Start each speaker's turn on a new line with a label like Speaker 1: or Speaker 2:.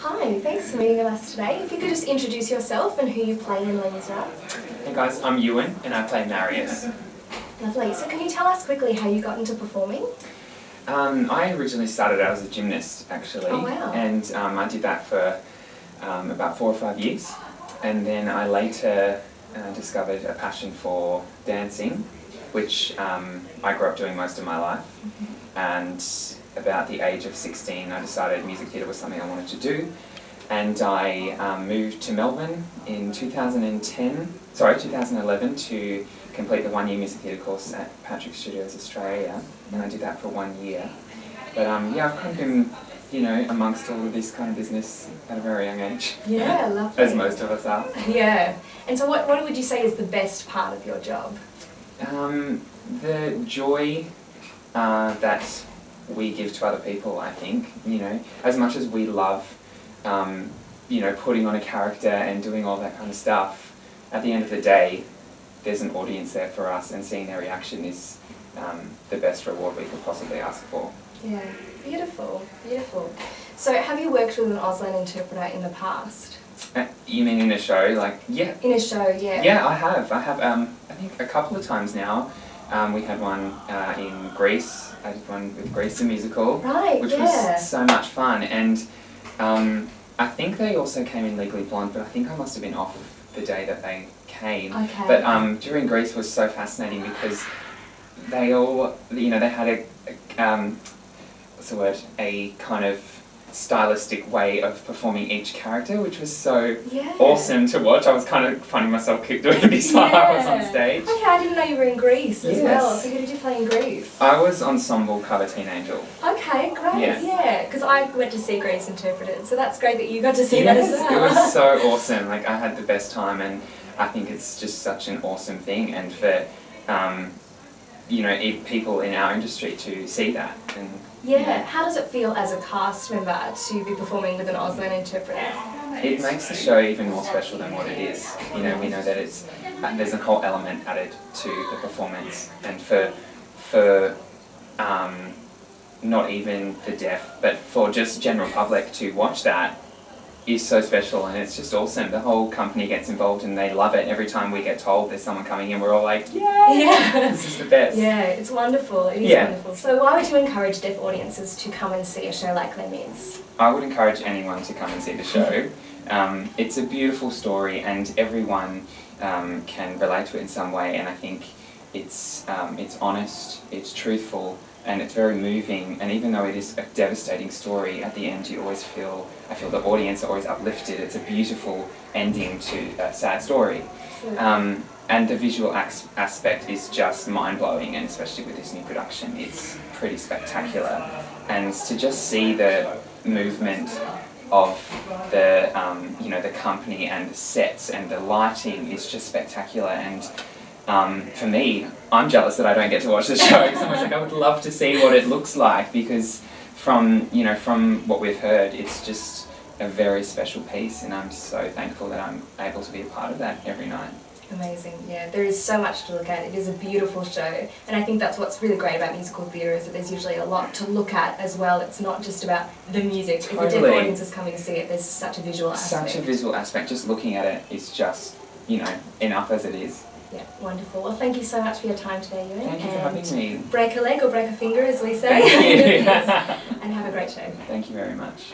Speaker 1: Hi, thanks for meeting with us today. If you could just introduce yourself and who you play in Les Miserables.
Speaker 2: Hey guys, I'm Euan and I play Marius.
Speaker 1: Lovely. So can you tell us quickly how you got into performing?
Speaker 2: I originally started out as a gymnast actually.
Speaker 1: Oh wow.
Speaker 2: And I did that for about 4 or 5 years. And then I later discovered a passion for dancing, which I grew up doing most of my life. And about the age of 16 I decided music theatre was something I wanted to do. And I moved to Melbourne in 2011 to complete the 1-year music theatre course at Patrick Studios Australia, and I did that for 1 year. But yeah, I've kind of been, amongst all of this kind of business at a very young age.
Speaker 1: Yeah, lovely.
Speaker 2: As most of us are.
Speaker 1: Yeah. And so what would you say is the best part of your job?
Speaker 2: The joy that we give to other people, I think. As much as we love putting on a character and doing all that kind of stuff, at the end of the day, there's an audience there for us, and seeing their reaction is the best reward we could possibly ask for.
Speaker 1: Yeah, beautiful, beautiful. So have you worked with an Auslan interpreter in the past?
Speaker 2: You mean in a show? Yeah.
Speaker 1: In a show, yeah.
Speaker 2: Yeah, I have. I think a couple of times now. We had one in Greece. I did one with Greece, the musical.
Speaker 1: Right,
Speaker 2: which was so much fun. And I think they also came in Legally Blonde, but I think I must have been off the day that they came.
Speaker 1: Okay.
Speaker 2: But during Greece was so fascinating because they all, they had a kind of stylistic way of performing each character, which was so awesome to watch. I was kind of finding myself keep doing this while I was on stage.
Speaker 1: Okay, I didn't know you were in Greece as well. So who did you play in Greece?
Speaker 2: I was ensemble cover Teen Angel.
Speaker 1: Okay, great, yeah. Because I went to see Greece interpreted, so that's great that you got to see that as well.
Speaker 2: It was so awesome. I had the best time, and I think it's just such an awesome thing, and for people in our industry to see that. And
Speaker 1: how does it feel as a cast member to be performing with an Auslan interpreter?
Speaker 2: It makes the show even more special than what it is. We know that there's a whole element added to the performance, and for not even the deaf, but for just general public to watch that is so special, and it's just awesome. The whole company gets involved and they love it. Every time we get told there's someone coming in, we're all like, yay! Yeah. This is the best.
Speaker 1: Yeah, it's wonderful. It is wonderful. So why would you encourage deaf audiences to come and see a show like Les Mis?
Speaker 2: I would encourage anyone to come and see the show. It's a beautiful story, and everyone can relate to it in some way, and I think it's honest, it's truthful, and it's very moving. And even though it is a devastating story, at the end I feel the audience are always uplifted. It's a beautiful ending to a sad story. And the visual aspect is just mind-blowing, and especially with this new production, it's pretty spectacular. And to just see the movement of the the company and the sets and the lighting is just spectacular. And for me, I'm jealous that I don't get to watch the show, because I would love to see what it looks like, because from what we've heard, it's just a very special piece, and I'm so thankful that I'm able to be a part of that every night.
Speaker 1: Amazing, yeah. There is so much to look at. It is a beautiful show, and I think that's what's really great about musical theatre, is that there's usually a lot to look at as well. It's not just about the music.
Speaker 2: Totally.
Speaker 1: If a deaf audience is coming to see it, there's such a visual aspect.
Speaker 2: Such a visual aspect. Just looking at it is just, enough as it is.
Speaker 1: Yeah, wonderful. Well, thank you so much for your time today, Euan.
Speaker 2: Thank you for having me.
Speaker 1: Break a leg or break a finger, as we say.
Speaker 2: Thank you.
Speaker 1: And have a great show.
Speaker 2: Thank you very much.